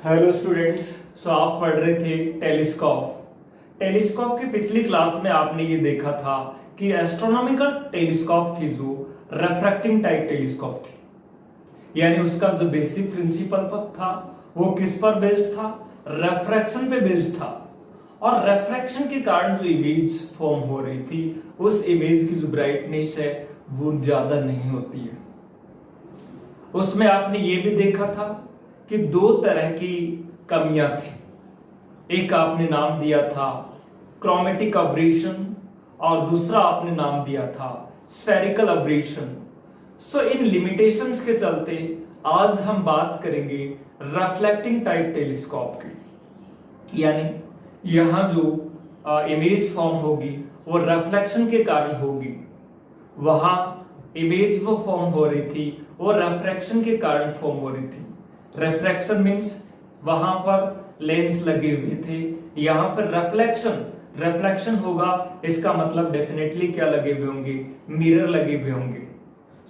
Hello students. सो आप पढ़ रहे थे टेलीस्कोप की पिछली क्लास में आपने ये देखा था कि एस्ट्रोनॉमिकल टेलीस्कोप थी जो रेफ्रैक्टिंग टाइप टेलीस्कोप थी, यानी उसका जो बेसिक प्रिंसिपल था वो किस पर बेस्ड था? रेफ्रैक्शन पे बेस्ड था। और रेफ्रैक्शन के कारण जो इमेज फॉर्म हो रही थी उस इमेज की जो ब्राइटनेस है वो ज्यादा नहीं होती है। उसमें आपने ये भी देखा था कि दो तरह की कमियां थी। एक आपने नाम दिया था क्रोमेटिक अब्रेशन और दूसरा आपने नाम दिया था स्फेरिकल अब्रेशन। सो इन लिमिटेशंस के चलते आज हम बात करेंगे रिफ्लेक्टिंग टाइप टेलीस्कोप की, यानी यहां जो इमेज फॉर्म होगी वो रिफ्लेक्शन के कारण होगी। वहां इमेज वो फॉर्म हो रही थी वो रिफ्रैक्शन के कारण फॉर्म हो रही थी। रिफ्रैक्शन मींस वहां पर लेंस लगे हुए थे, यहां पर रिफ्लेक्शन होगा। इसका मतलब डेफिनेटली क्या लगे हुए होंगे? मिरर लगे हुए होंगे।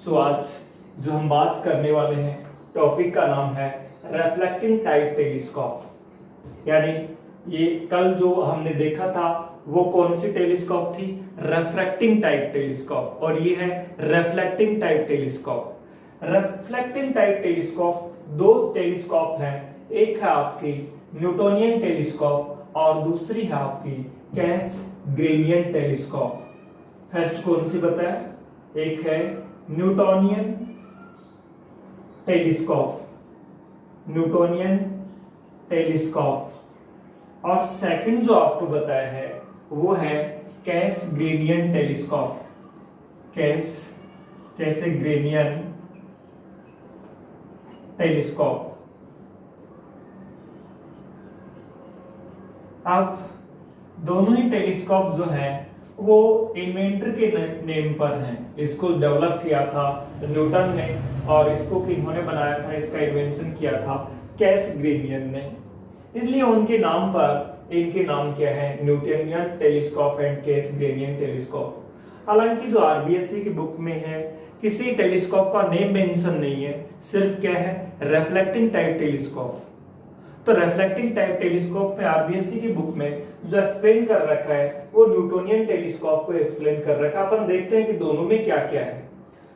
सो आज जो हम बात करने वाले हैं टॉपिक का नाम है रिफ्लेक्टिंग टाइप टेलीस्कोप, यानी ये कल जो हमने देखा था वो कौन सी टेलीस्कोप थी? रिफ्रैक्टिंग टाइप टेलीस्कोप, और ये है reflecting type telescope. Reflecting type telescope दो टेलीस्कोप हैं, एक है आपकी न्यूटोनियन टेलीस्कोप और दूसरी है आपकी कैसग्रेनियन टेलीस्कोप। फर्स्ट कौन सी बताया? एक है न्यूटोनियन टेलीस्कोप और सेकंड जो आपको बताया है वो है कैसग्रेनियन टेलीस्कोप। कैसग्रेनियन टेलीस्कोप। अब दोनों ही टेलीस्कोप जो हैं वो इन्वेंटर के नेम पर हैं। इसको डेवलप किया था न्यूटन ने और इसको किन्होंने बनाया था, इसका इन्वेंशन किया था कैसग्रेनियन ने। इसलिए उनके नाम पर इनके नाम क्या है? Newtonian telescope and Cassegrainian telescope. हालांकि जो आरबीएससी की बुक में है किसी टेलीस्कोप का नेम मेंशन नहीं है, सिर्फ क्या है? Reflecting type telescope. तो रिफ्लेक्टिंग टाइप टेलीस्कोप में आरबीएससी की बुक में जो एक्सप्लेन कर रखा है वो न्यूटोनियन टेलीस्कोप को एक्सप्लेन कर रखा है। अपन देखते हैं कि दोनों में क्या क्या है।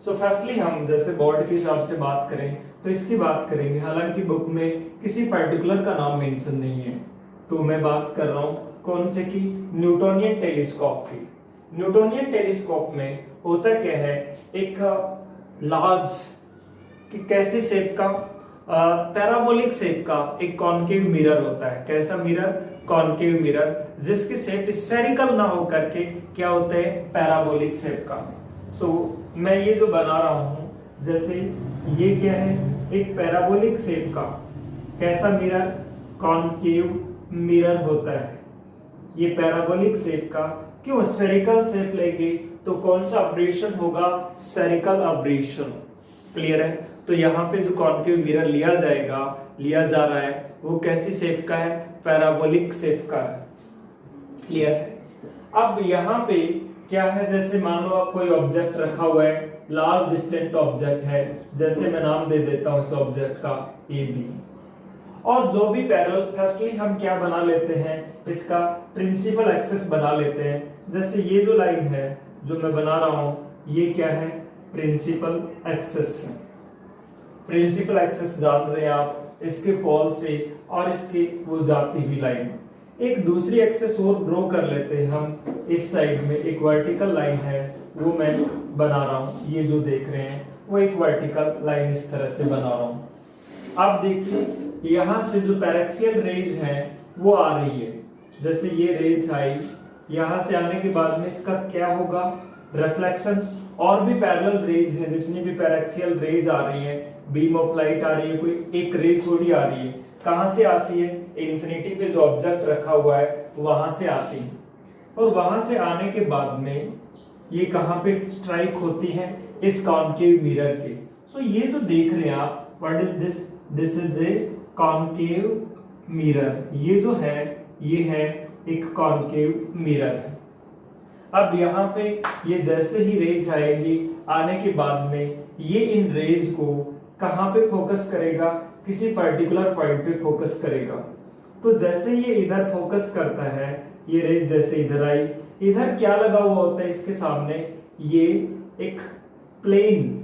सो फर्स्टली हम जैसे बोर्ड के हिसाब से बात करें तो इसकी बात करेंगे। हालांकि बुक में किसी पर्टिकुलर का नाम मेंशन नहीं है, तो मैं बात कर रहा हूँ कौन से की? न्यूटोनियन टेलीस्कोप की। न्यूटोनियन टेलीस्कोप में होता क्या है? एक लार्ज कैसी शेप का पैराबोलिक शेप का एक कॉनकेव मिरर होता है। कैसा मिरर? कॉनकेव मिरर, जिसकी शेप स्फेरिकल ना हो करके क्या होता है? पैराबोलिक शेप का। सो मैं ये जो बना रहा हूं, जैसे ये क्या है? एक पैराबोलिक शेप का कैसा मिरर? कॉनकेव मिरर होता है। ये पैराबोलिक शेप का क्यों? स्फेरिकल शेप लेंगे तो कौन सा अब्रेशन होगा? Spherical abrasion. क्लियर है? तो यहाँ पे जो कॉनकेव मिरर लिया जा रहा है वो कैसी शेप का है? पैराबोलिक शेप का है। क्लियर है? अब यहाँ पे क्या है? जैसे मान लो आप कोई ऑब्जेक्ट रखा हुआ है, लार्ज डिस्टेंट ऑब्जेक्ट है, जैसे मैं नाम दे देता हूँ इस ऑब्जेक्ट का ए बी। और जो भी पैरेलल, फर्स्टली हम क्या बना लेते हैं? इसका प्रिंसिपल एक्सिस बना लेते हैं। जैसे ये जो लाइन है जो मैं बना रहा हूं, ये क्या है? प्रिंसिपल एक्सिस है। प्रिंसिपल एक्सिस जान रहे हैं आप, इसके पोल से और इसकी वो जाती हुई लाइन। एक दूसरी एक्सिस और ड्रॉ कर लेते हैं हम। इस साइड में एक वर्टिकल लाइन है वो मैं बना रहा हूं। ये जो देख रहे हैं वो एक वर्टिकल लाइन इस तरह से बना रहा हूं। अब देखिए यहां से जो पैरेक्सियल रेज है वो आ रही है। जैसे ये रेज आई, यहां से आने के बाद में इसका क्या होगा? रिफ्लेक्शन। और भी पैरेलल रेज है, जितनी भी पैरेक्सियल रेज आ रही है, बीम ऑफ लाइट आ रही है, कोई एक रे थोड़ी आ रही है। कहां से आती है? इंफिनिटी पे जो ऑब्जेक्ट रखा हुआ है वहां से आती है। और वहां से आने के बाद में ये कहां पे स्ट्राइक होती है? इस कॉनकेव मिरर के। सो ये जो देख रहे हैं आप, what is this? This is a concave mirror. ये जो है ये है एक कॉनकेव मिरर है। अब यहाँ पे ये जैसे ही रेज आएगी, आने के बाद में ये इन रेज को कहां पे फोकस करेगा? किसी पर्टिकुलर पॉइंट पे फोकस करेगा। तो जैसे ये इधर फोकस करता है, ये रेज जैसे इधर आई, इधर क्या लगा हुआ होता है इसके सामने, ये एक प्लेन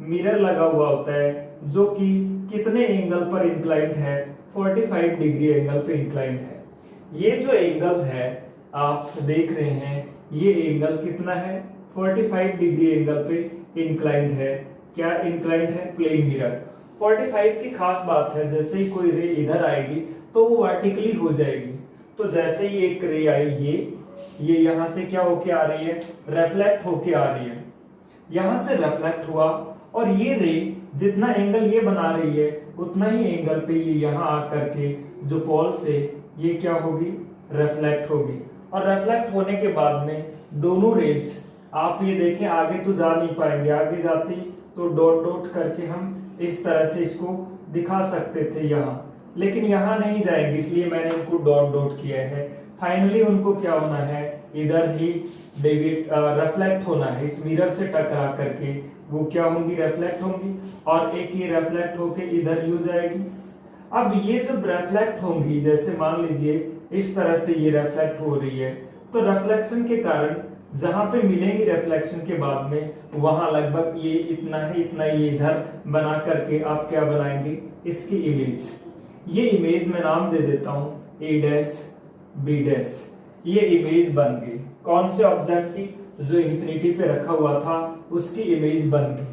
मिरर लगा हुआ होता है जो कि कितने एंगल पर इंक्लाइंड है, 45 डिग्री एंगल पे इंक्लाइंड है। ये जो एंगल है आप देख रहे हैं, ये एंगल कितना है, 45 डिग्री एंगल पे इंक्लाइंड है। क्या इंक्लाइंड है, प्लेन मिरर। 45 की खास बात है, जैसे ही कोई रे इधर आएगी तो वो वर्टिकली हो जाएगी। तो जैसे ही एक रे आई, ये यहां से क्या होके आ रही है, रिफ्लेक्ट होके आ रही है, यहां से रिफ्लेक्ट हुआ, और ये रे जितना एंगल ये बना रही है उतना ही एंगल पे ये यहाँ आकर के जो पोल से ये क्या होगी, रिफ्लेक्ट होगी। और रिफ्लेक्ट होने के बाद में दोनों रेज आप ये देखें, आगे तो जा नहीं पाएंगे, आगे जाती तो डॉट डॉट करके हम इस तरह से इसको दिखा सकते थे यहाँ, लेकिन यहाँ नहीं जाएंगे, इसलिए मैंने इनको डॉट डॉट किया है। फाइनली उनको क्या होना है, इधर ही डेविएट रिफ्लेक्ट होना है, इस मिरर से टकरा करके वो क्या होंगी, रिफ्लेक्ट होंगी, और एक ही रिफ्लेक्ट होके इधर यू जाएगी। अब ये जब रिफ्लेक्ट होंगी, जैसे मान लीजिए इस तरह से ये रिफ्लेक्ट हो रही है, तो रिफ्लेक्शन के कारण जहां पे मिलेंगी रिफ्लेक्शन के बाद में, वहां लगभग ये इतना है, इतना ये इधर बना करके आप क्या बनाएंगे, इसकी इमेज। ये इमेज मैं नाम दे देता हूं A डैश B डैश। ये इमेज बन गई कौन से ऑब्जेक्ट की, जो इंफिनिटी पे रखा हुआ था उसकी इमेज बन गई।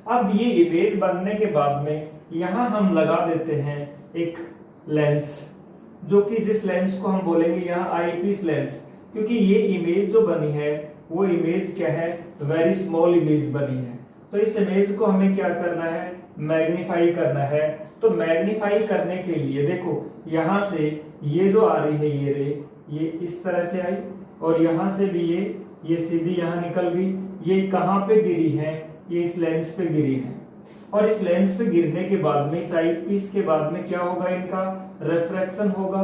अब ये इमेज बनने के बाद में यहां हम लगा देते हैं एक लेंस, जो कि जिस लेंस को हम बोलेंगे यहाँ आईपीस लेंस, क्योंकि ये इमेज जो बनी है वो इमेज क्या है, वेरी स्मॉल इमेज बनी है। तो इस इमेज को हमें क्या करना है, मैग्नीफाई करना है। तो मैग्नीफाई करने के लिए देखो, यहां से ये जो आ रही है ये रे, ये इस तरह से आई, और यहां से भी ये सीधी यहां निकल गई। ये कहां पे गिरी है, ये इस लेंस पे गिरी है, और इस लेंस पे गिरने के बाद में इस आईपीस के बाद में क्या होगा, इनका रिफ्रैक्शन होगा।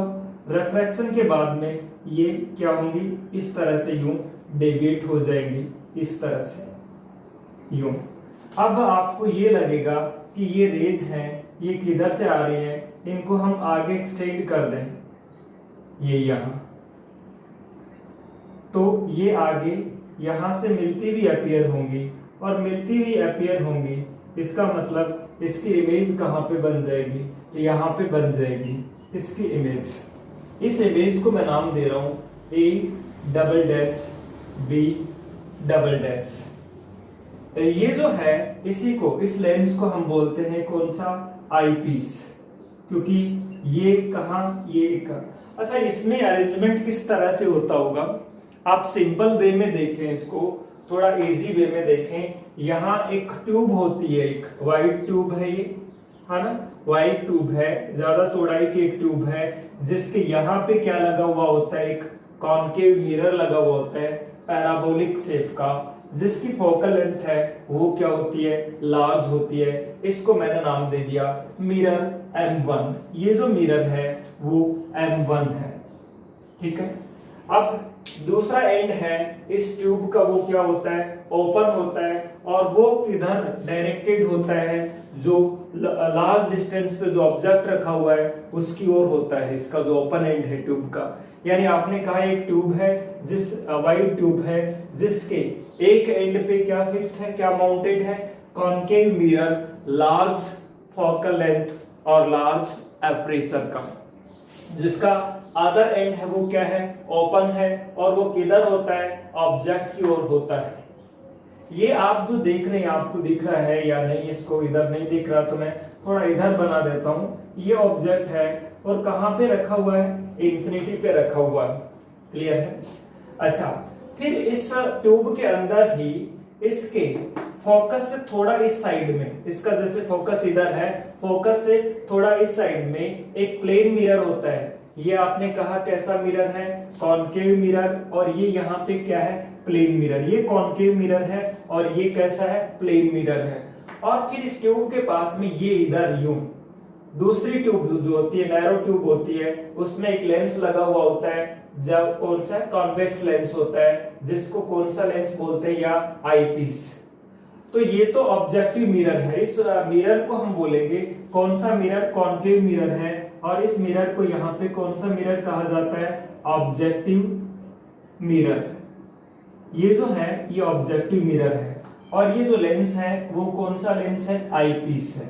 रिफ्रैक्शन के बाद में ये क्या होंगी, इस तरह से यूं डेविएट हो जाएंगी, इस तरह से यूं। अब आपको ये लगेगा कि ये रेज हैं, ये किधर से आ रही है, इनको हम आगे एक्सटेंड कर दें, ये यहां, तो ये आगे यहां से मिलती हुई अपीयर होंगी, और मिलती हुई अपीयर होंगी, इसका मतलब इसकी इमेज कहां पे बन जाएगी, यहां पे बन जाएगी इसकी इमेज। इस इमेज को मैं नाम दे रहा हूं A double dash B double dash. ये जो है, इसी को, इस लेंस को हम बोलते हैं कौन सा, आईपीस, क्योंकि ये कहां, ये कहां। अच्छा, इसमें अरेंजमेंट किस तरह से होता होगा, आप सिंपल वे में देखें, इसको थोड़ा इजी वे में देखें। यहाँ एक ट्यूब होती है, एक वाइट ट्यूब है ये, है ना, वाइट ट्यूब है, ज्यादा चौड़ाई की एक ट्यूब है, जिसके यहाँ पे क्या लगा हुआ होता है, एक कॉनकेव मिरर लगा हुआ होता है पैराबोलिक शेप का, जिसकी फोकल लेंथ है वो क्या होती है, लार्ज होती है। इसको मैंने नाम दे दिया मिरर M1। ये जो मिरर है वो M1 है, ठीक है। अब दूसरा एंड है इस ट्यूब का, वो क्या होता है, ओपन होता है, और वो किधर डायरेक्टेड होता है, जो लार्ज डिस्टेंस पे जो ऑब्जेक्ट रखा हुआ है उसकी ओर होता है, इसका जो ओपन एंड है ट्यूब का। यानी आपने कहा एक ट्यूब है, जिस वाइड ट्यूब है, जिसके एक एंड पे क्या फिक्स्ड है, क्या माउंटेड है, concave mirror, large focal length और लार्ज एपरेचर का, जिसका अदर एंड है वो क्या है, ओपन है, और वो किधर होता है, ऑब्जेक्ट की ओर होता है। ये आप जो देख रहे हैं, आपको दिख रहा है या नहीं, इसको इधर नहीं दिख रहा तो मैं थोड़ा इधर बना देता हूं। ये ऑब्जेक्ट है, और कहां पे रखा हुआ है, इंफिनिटी पे रखा हुआ है, क्लियर है। अच्छा, फिर इस ट्यूब के अंदर ही इसके फोकस से थोड़ा इस साइड में, इसका जैसे फोकस इधर है, फोकस से थोड़ा इस साइड में एक प्लेन मिरर होता है। ये आपने कहा कैसा मिरर है, कॉनकेव मिरर, और ये यहाँ पे क्या है, प्लेन मिरर। ये कॉनकेव मिरर है और ये कैसा है, प्लेन मिरर है। और फिर इस ट्यूब के पास में ये इधर यूं दूसरी ट्यूब जो होती है, नैरो ट्यूब होती है, उसमें एक लेंस लगा हुआ होता है, जब कौन सा, कॉन्वेक्स लेंस होता है, जिसको कौन सा लेंस बोलते हैं, या आईपीस। तो ये तो ऑब्जेक्टिव मिरर है। इस मिरर को हम बोलेंगे कौन सा मिरर, कॉन्केव मिरर है। और इस मिरर को यहाँ पे कौन सा मिरर कहा जाता है, ऑब्जेक्टिव मिरर। ये जो है ये ऑब्जेक्टिव मिरर है। और ये जो लेंस है वो कौन सा लेंस है, आईपीस है।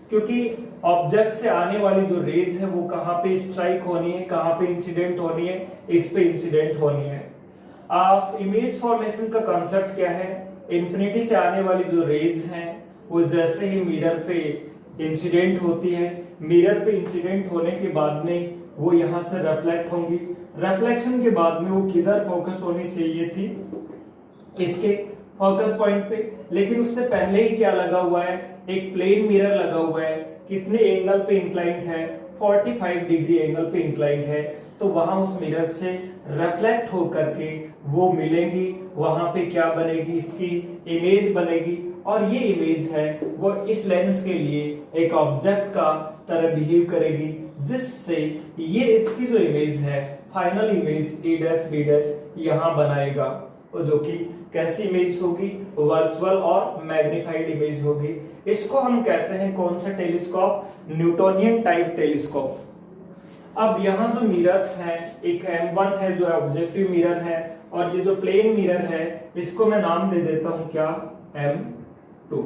क्योंकि ऑब्जेक्ट से आने वाली जो रेज है वो कहाँ पे स्ट्राइक होनी है, कहाँ पे इंसिडेंट होनी है, इस पे इंसिडेंट होनी है। इमेज फॉर्मेशन का कॉन्सेप्ट क्या है, इंफिनिटी से आने वाली जो रेज हैं वो जैसे ही मिरर पे इंसिडेंट होती है, मिरर पे इंसिडेंट होने के बाद में वो यहाँ से रिफ्लेक्ट होंगी। रिफ्लेक्शन के बाद में वो किधर फोकस होनी चाहिए थी, इसके फोकस पॉइंट पे। लेकिन उससे पहले ही क्या लगा हुआ है, एक प्लेन मिरर लगा हुआ है। कितने एंगल पे इंक्लाइंड है, 45 डिग्री एंगल पे इंक्लाइंड है। तो वहां उस मिरर से रिफ्लेक्ट होकर के वो मिलेंगी, वहां पे क्या बनेगी, इसकी इमेज बनेगी। और ये इमेज है वो इस लेंस के लिए एक ऑब्जेक्ट का तरह बिहेव करेगी, जिससे ये इसकी जो इमेज है, final image A dash B dash यहां बनाएगा। जो कि कैसी इमेज होगी, वर्चुअल और मैग्नीफाइड इमेज होगी। इसको हम कहते हैं कौन सा टेलीस्कोप, न्यूटोनियन टाइप टेलीस्कोप। अब यहाँ जो मिरर्स हैं, एक M1 है जो ऑब्जेक्टिव मिरर है, और ये जो प्लेन मिरर है इसको मैं नाम दे देता हूं क्या, M2।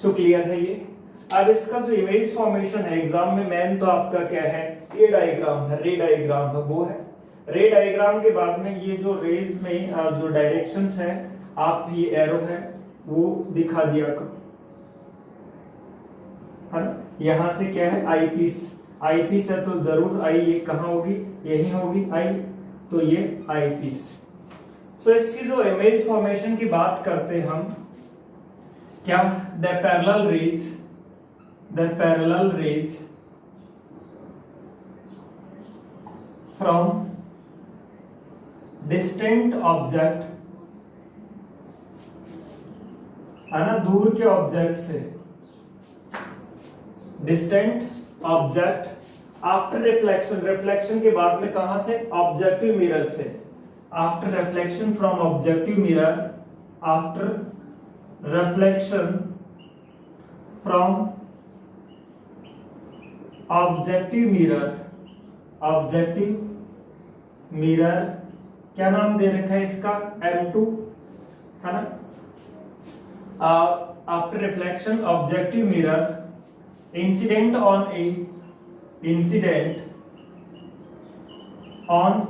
सो क्लियर है ये। अब इसका जो इमेज फॉर्मेशन है एग्जाम में मेन तो आपका क्या है, ये डायग्राम है, रे डायग्राम है वो है। रे डायग्राम के बाद में ये जो रेज में जो डायरेक्शंस है, आप ये एरो है वो दिखा दिया करो, है ना। यहां से क्या है, आई पीस, आई पीस है तो जरूर आई ये कहां होगी, यही होगी आई, तो ये आई पीस। सो इसकी जो इमेज फॉर्मेशन की बात करते हैं हम, क्या, the parallel rays from distant object, है ना, दूर के ऑब्जेक्ट से, distant object after reflection, reflection के बाद में कहां से, ऑब्जेक्टिव मिरर से, after reflection from objective mirror, after reflection from objective mirror, क्या नाम दे रखा है इसका, M2, है ना। After reflection objective mirror, incident on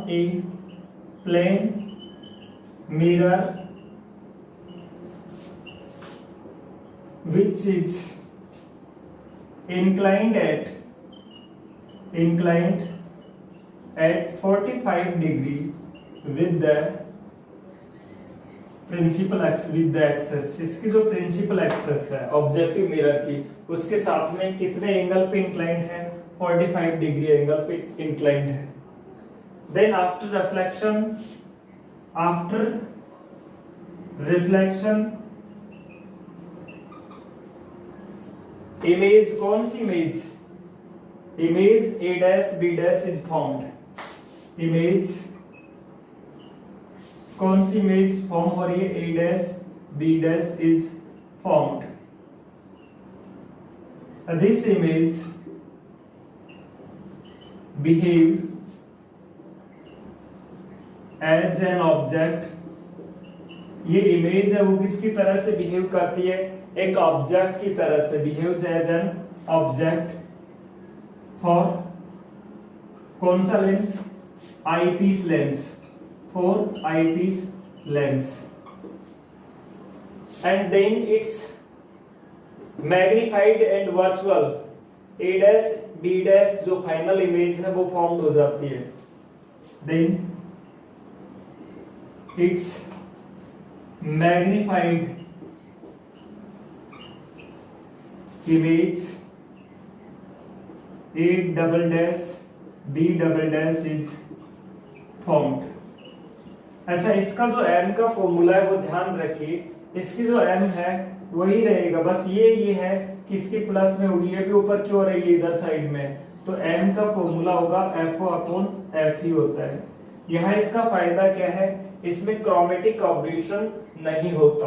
a plane mirror which is inclined at 45 degree with the principal axis, with the access. इसकी जो प्रिंसिपल एक्सेस है ऑब्जेक्टिव मिरर की, उसके साथ में कितने एंगल पे इंक्लाइंड है, 45 डिग्री एंगल पे इंक्लाइंड है। देन आफ्टर रिफ्लेक्शन इमेज, कौन सी image, image A dash B dash is formed. Image, कौन सी इमेज फॉर्म हो रही है, A dash B dash is formed. This image behave as an object. ये इमेज है वो किसकी तरह से बिहेव करती है, एक ऑब्जेक्ट की तरह से, behaves as an object for कौन सा lens, eyepiece lens, for eyepiece lens. And then it's magnified and virtual, A dash B dash जो फाइनल इमेज है वो फॉर्म्ड हो जाती है। Then it's magnified image A double dash B double dash is formed। अच्छा, इसका जो M का फॉर्मूला है वो ध्यान रखिए, इसकी जो M है वही रहेगा, बस ये है कि इसकी प्लस में होगी, ये भी ऊपर क्यों रहेगी इधर साइड में, तो M का फॉर्मूला होगा FO/F ही होता है। यहाँ इसका फायदा क्या है, इसमें क्रोमेटिक ऑब्रेशन नहीं होता,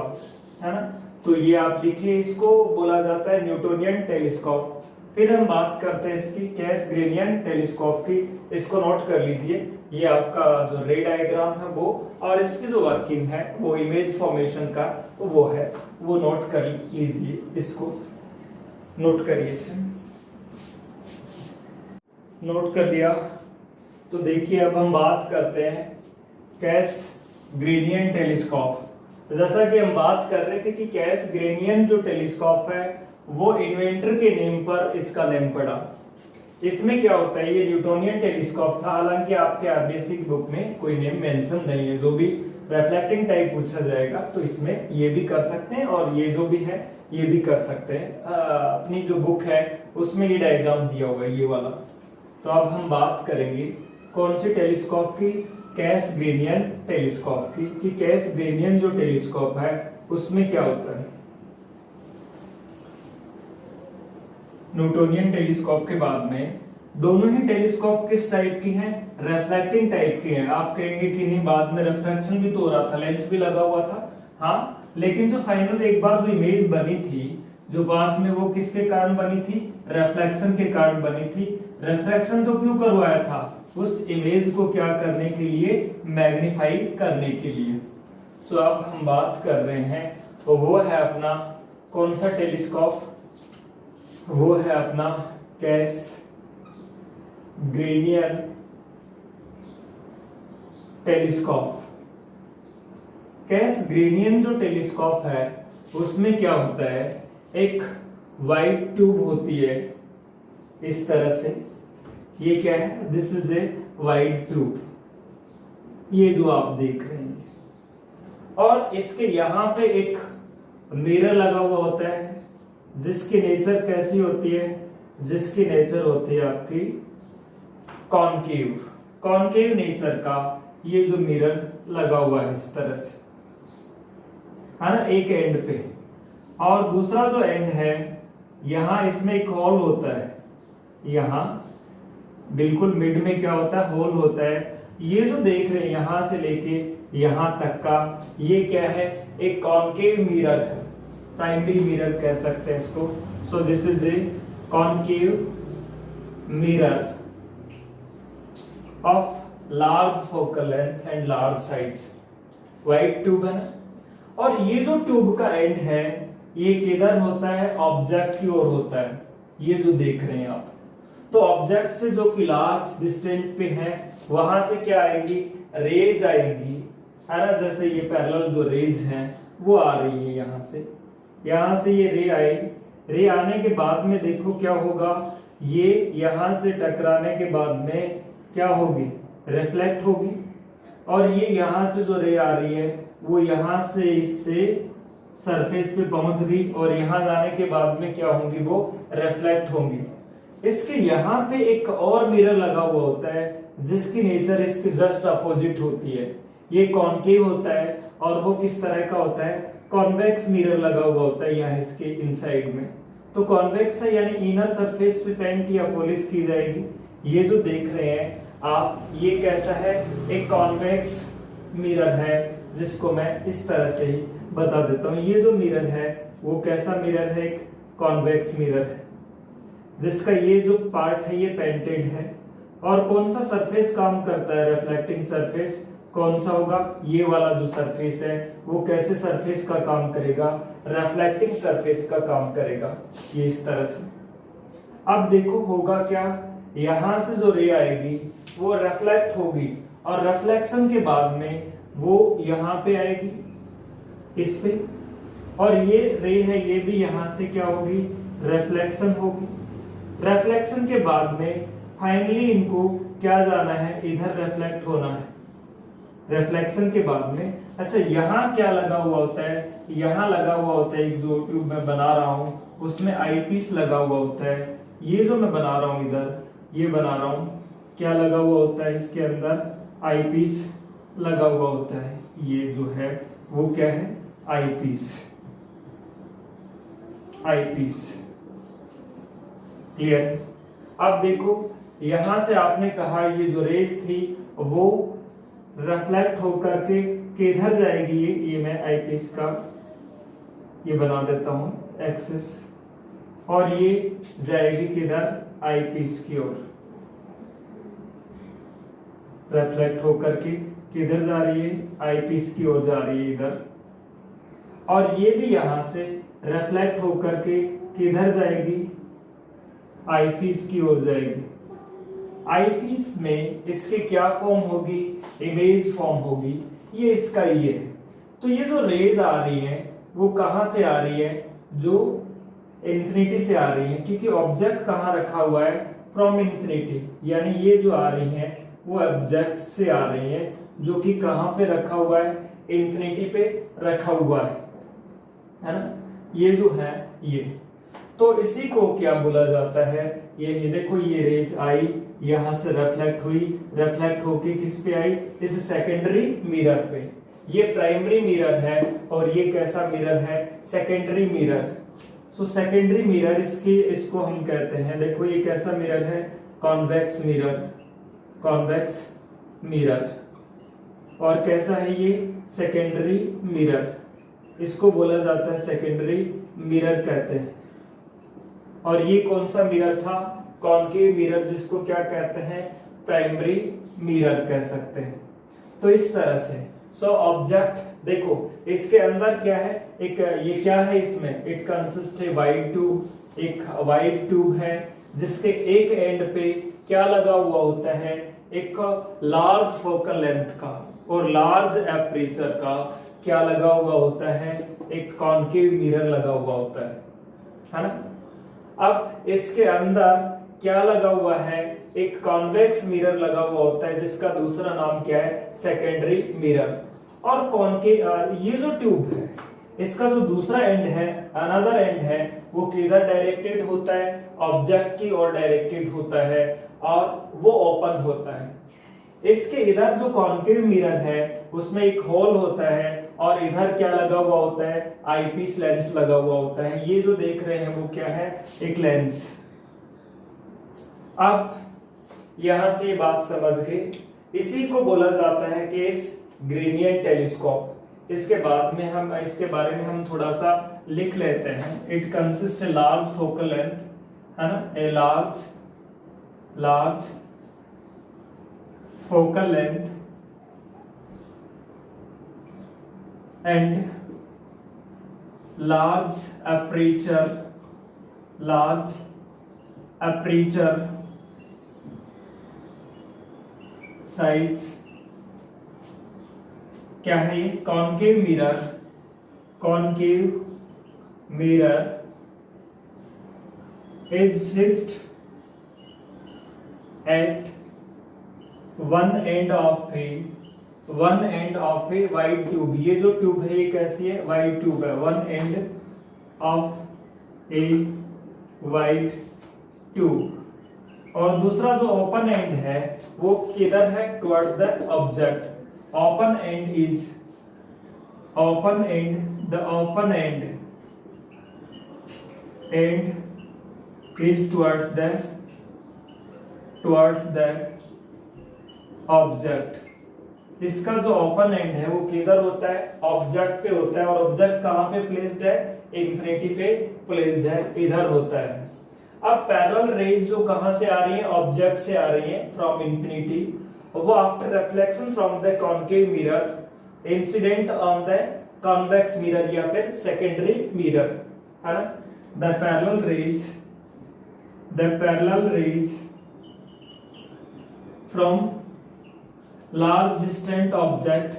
है ना। तो ये आप लिखिए, इसको बोला जाता है न्यूटोनियन टेलीस्कोप। फिर हम बात करते हैं इसकी कैसग्रेनियन टेलीस्कोप की। इसको नोट कर लीजिए, ये आपका जो रे डायग्राम है वो, और इसकी जो वर्किंग है वो इमेज फॉर्मेशन का वो है, वो नोट कर लीजिए, इसको नोट करिए, इसे नोट कर लिया। तो देखिए अब हम बात करते हैं कैसग्रेनियन टेलीस्कोप। जैसा कि हम बात कर रहे थे कि कैसग्रेनियन जो टेलीस्कोप है वो इन्वेंटर के नेम पर इसका नेम पड़ा। इसमें क्या होता है, ये न्यूटोनियन टेलीस्कोप था, हालांकि आपके आरबीएससी की बुक में कोई नेम मेंशन नहीं है। जो भी रिफ्लेक्टिंग टाइप पूछा जाएगा तो इसमें ये भी कर सकते हैं और ये जो भी है ये भी कर सकते हैं। अपनी जो बुक है उसमें ये डायग्राम दिया हुआ है, ये वाला। तो अब हम बात करेंगे कौन सी टेलीस्कोप की, कैसग्रेनियन टेलीस्कोप की, कि कैसग्रेनियन जो टेलीस्कोप है उसमें क्या होता है। न्यूटोनियन टेलीस्कोप के बाद में दोनों ही टेलीस्कोप किस टाइप की हैं, रिफ्लेक्टिंग टाइप की हैं। आप कहेंगे कि नहीं, बाद में रिफ्लेक्शन भी तो हो रहा था, लेंस भी लगा हुआ था, हाँ, लेकिन जो फाइनल एक बार जो इमेज बनी थी जो पास में, वो किसके कारण बनी थी, रिफ्लेक्शन के कारण बनी थी। रिफ्लेक्शन तो क्यों करवाया था, उस इमेज को क्या करने के लिए, मैग्नीफाई करने के लिए। सो अब हम बात कर रहे हैं तो वो है अपना कौन सा टेलीस्कोप, वो है अपना कैसग्रेनियन टेलीस्कोप। कैसग्रेनियन जो टेलीस्कोप है उसमें क्या होता है, एक वाइट ट्यूब होती है इस तरह से, ये क्या है, this is a white tube, ये जो आप देख रहे हैं, और इसके यहां पे एक मिरर लगा हुआ होता है जिसकी नेचर कैसी होती है, जिसकी नेचर होती है आपकी कॉनकेव, कॉनकेव नेचर का ये जो मिरर लगा हुआ है इस तरह से, है ना, एक एंड पे। और दूसरा जो एंड है यहां इसमें एक होल होता है, यहां बिल्कुल मिड में क्या होता है, होल होता है। ये जो देख रहे हैं यहां से लेके यहां तक का, ये क्या है, एक कॉनकेव मिरर है, प्राइमरी मिरर कह सकते हैं इसको। So this is a concave mirror of large focal length and large size, white tube है ना। और ये जो ट्यूब का एंड है ये किधर होता है, ऑब्जेक्ट की ओर होता है, ये जो देख रहे हैं आप। तो ऑब्जेक्ट से जो कि लार्ज डिस्टेंस पे है वहां से क्या आएंगी, रेज आएंगी, है ना। जैसे ये पैरेलल जो रेज हैं वो आ रही है यहां से ये रे आए, रे आने के बाद में देखो क्या होगा, ये यहां से टकराने के बाद में क्या होगी, रिफ्लेक्ट होगी। और ये यहां से जो रे आ रही है वो यहां से इससे सरफेस पे पहुंच गई और यहां जाने के बाद में क्या होंगी, वो रिफ्लेक्ट होंगी। इसके यहाँ पे एक और मिरर लगा हुआ होता है जिसकी नेचर इसके जस्ट अपोजिट होती है, ये कॉनकेव होता है और वो किस तरह का होता है, कॉन्वेक्स मिरर लगा हुआ होता है यहाँ इसके इनसाइड में। तो कॉन्वेक्स है यानी इनर सरफेस पे पेंट या पॉलिश की जाएगी। ये जो देख रहे हैं आप, ये कैसा है, एक कॉन्वेक्स मिरर है जिसको मैं इस तरह से ही बता देता हूँ। ये जो मिरर है वो कैसा मिरर है, एक कॉन्वेक्स मिरर है जिसका ये जो पार्ट है ये पेंटेड है। और कौन सा सरफेस काम करता है, रिफ्लेक्टिंग सरफेस कौन सा होगा, ये वाला जो सरफेस है वो कैसे सरफेस का काम करेगा, रिफ्लेक्टिंग सरफेस का काम करेगा, ये इस तरह से। अब देखो होगा क्या, यहां से जो रे आएगी वो रिफ्लेक्ट होगी और रिफ्लेक्शन के बाद में वो यहां पे आएगी इस पे, और ये रे है ये भी यहां से क्या होगी, रिफ्लेक्शन होगी। रिफ्लेक्शन के बाद में फाइनली इनको क्या जाना है, इधर रिफ्लेक्ट होना है रिफ्लेक्शन के बाद में। अच्छा यहाँ क्या लगा हुआ होता है, यहाँ लगा हुआ होता है एक जो ट्यूब मैं बना रहा हूँ उसमें आईपीस लगा हुआ होता है। ये जो मैं बना रहा हूँ इधर ये बना रहा हूँ, क्या लगा हुआ होता है इसके अंदर, आईपीस लगा हुआ होता है। ये जो है वो क्या है, आईपीस, आईपीस क्लियर। अब देखो यहां से आपने कहा ये जो रेज थी वो रिफ्लेक्ट होकर के किधर जाएगी, ये मैं आईपीस का ये बना देता हूं एक्सिस, और ये जाएगी किधर, आई पीस की ओर, रिफ्लेक्ट होकर के किधर जा रही है, आई पीस की ओर जा रही है इधर, और ये भी यहां से रिफ्लेक्ट होकर के किधर जाएगी, आई पीस की ओर जाएगी। आई पीस में इसके क्या फॉर्म होगी, इमेज फॉर्म होगी, ये इसका ये है। तो ये जो रेज आ रही है वो कहां से आ रही है, जो इंफिनिटी से आ रही है, क्योंकि ऑब्जेक्ट कहां रखा हुआ है, फ्रॉम इंफिनिटी, यानी ये जो आ रही है वो ऑब्जेक्ट से आ रही है, जो कि कहां पे रखा हुआ है, इंफिनिटी पे रखा हुआ है ना, ये जो है ये। तो इसी को क्या बोला जाता है, ये देखो ये रेज आई, यहां से रिफ्लेक्ट हुई, रिफ्लेक्ट होके किस पे आई, इस सेकेंडरी मिरर पे। ये प्राइमरी मिरर है और ये कैसा मिरर है, secondary mirror. So secondary mirror इसको हम कहते हैं, देखो ये कैसा मिरर है, कॉन्वेक्स मिरर, कॉन्वेक्स मिरर। और कैसा है ये, सेकेंडरी मिरर, इसको बोला जाता है सेकेंडरी मिरर कहते हैं। और ये कौन सा मिरर था, कॉनकेव मिरर, जिसको क्या कहते हैं, प्राइमरी मिरर कह सकते हैं। तो इस तरह से सो ऑब्जेक्ट देखो इसके अंदर क्या है, एक ये क्या है इसमें, इट कंसिस्ट है वाइड ट्यूब, एक वाइड ट्यूब है जिसके एक एंड पे क्या लगा हुआ होता है, एक लार्ज फोकल लेंथ का और लार्ज एपरेचर का क्या लगा हुआ होता है, एक कॉनकेव मिरर लगा हुआ होता है ना। अब इसके अंदर क्या लगा हुआ है, एक कॉन्वेक्स मिरर लगा हुआ होता है जिसका दूसरा नाम क्या है, सेकेंडरी मिरर। और कॉनकेव ये जो ट्यूब है इसका जो दूसरा एंड है, अनदर एंड है, वो किधर डायरेक्टेड होता है, ऑब्जेक्ट की ओर डायरेक्टेड होता है और वो ओपन होता है। इसके इधर जो कॉनकेव मिरर है उसमें एक होल होता है और इधर क्या लगा हुआ होता है, आईपीस लेंस लगा हुआ होता है। ये जो देख रहे हैं वो क्या है, एक लेंस। अब यहां से ये बात समझ गए, इसी को बोला जाता है केस ग्रेनियन टेलीस्कोप। इसके बाद में हम इसके बारे में हम थोड़ा सा लिख लेते हैं। It consist large focal length, है ना, a large focal length and large aperture size। क्या है ये, concave mirror is fixed at one end of a wide tube। ये जो ट्यूब है ये कैसी है, वाइड ट्यूब है, one end of a wide tube. और दूसरा जो ओपन एंड है वो किधर है, towards the object. Open and the open and is towards the object. इसका जो ओपन एंड है वो किधर होता है, ऑब्जेक्ट पे होता है। और ऑब्जेक्ट कहां पे प्लेस्ड है, इंफिनिटी पे प्लेस्ड है, इधर होता है। अब पैरेलल रेज जो कहां से आ रही है, ऑब्जेक्ट से आ रही है, फ्रॉम इंफिनिटी, वो after reflection from the concave mirror incident on the convex mirror या फिर सेकेंडरी मिरर, है ना। The parallel rays from large distant object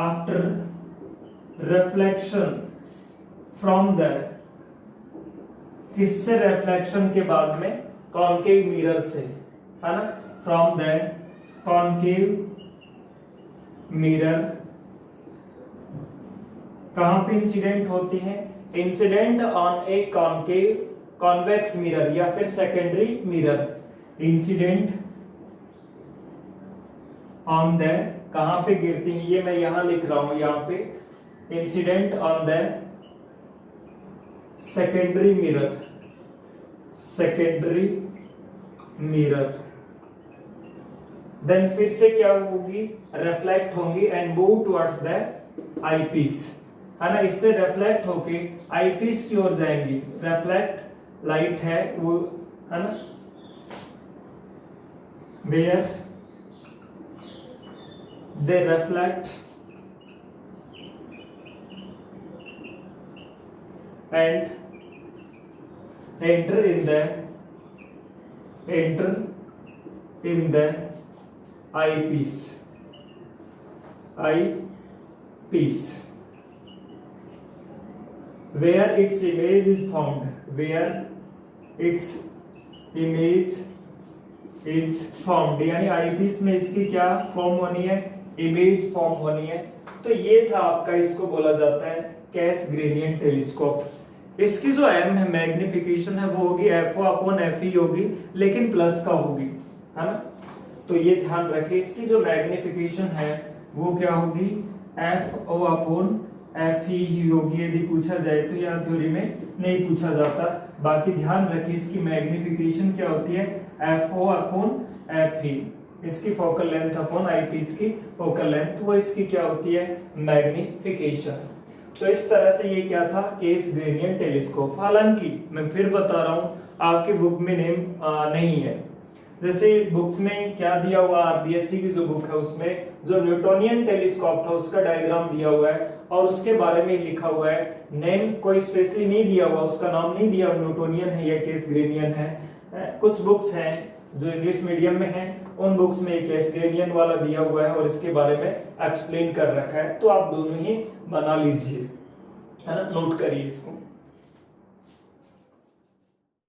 after reflection from the किससे रिफ्लेक्शन के बाद में, कॉनकेव मिरर से, है ना, फ्रॉम द कॉनकेव मिरर कहां पे इंसिडेंट होती है, incident on a convex mirror या फिर secondary mirror. Incident on the, कहां पे गिरती है, ये मैं यहां लिख रहा हूं, यहां पे incident on the secondary mirror then फिर से क्या होगी, रिफ्लेक्ट होंगी and move towards the eyepiece, है ना, इससे रिफ्लेक्ट होके आई पीस की ओर जाएंगी। रिफ्लेक्ट लाइट है वो, है ना, where they reflect and enter in the eyepiece where its image is found, यानी आई पीस में इसकी क्या फॉर्म होनी है, इमेज फॉर्म होनी है। तो ये था आपका, इसको बोला जाता है कैसग्रेनियन टेलीस्कोप। इसकी जो एम है मैग्निफिकेशन है वो होगी FO अपॉन FE होगी, लेकिन प्लस का होगी, है ना। तो ये ध्यान रखें, इसकी जो मैग्निफिकेशन है वो क्या होगी, FO अपॉन FE ही होगी। यदि पूछा जाए तो यहाँ थ्योरी में नहीं पूछा जाता। बाकी ध्यान रखिए इसकी मैग्निफिकेशन क्या होती है, FO अपॉन FE, इसकी focal length upon eyepiece की फोकल लेंथ, वो इसकी क्या होती है, मैग्निफिकेशन। तो इस तरह से ये क्या था, कैसग्रेनियन टेलीस्कोप। हालांकि मैं फिर बता रहा हूँ, आपकी बुक में नेम नहीं है। जैसे बुक में क्या दिया हुआ, आरबीएससी की जो बुक है उसमें जो न्यूटोनियन टेलीस्कोप था उसका डायग्राम दिया हुआ है और उसके बारे में लिखा हुआ है, नेम कोई स्पेशली नहीं दिया हुआ, उसका नाम नहीं दिया न्यूटोनियन है या कैसग्रेनियन है। कुछ बुक्स हैं जो इंग्लिश मीडियम में हैं, उन बुक्स में कैसग्रेनियन वाला दिया हुआ है और इसके बारे में एक्सप्लेन कर रखा है। तो आप दोनों ही बना लीजिए, है ना, नोट करिए इसको।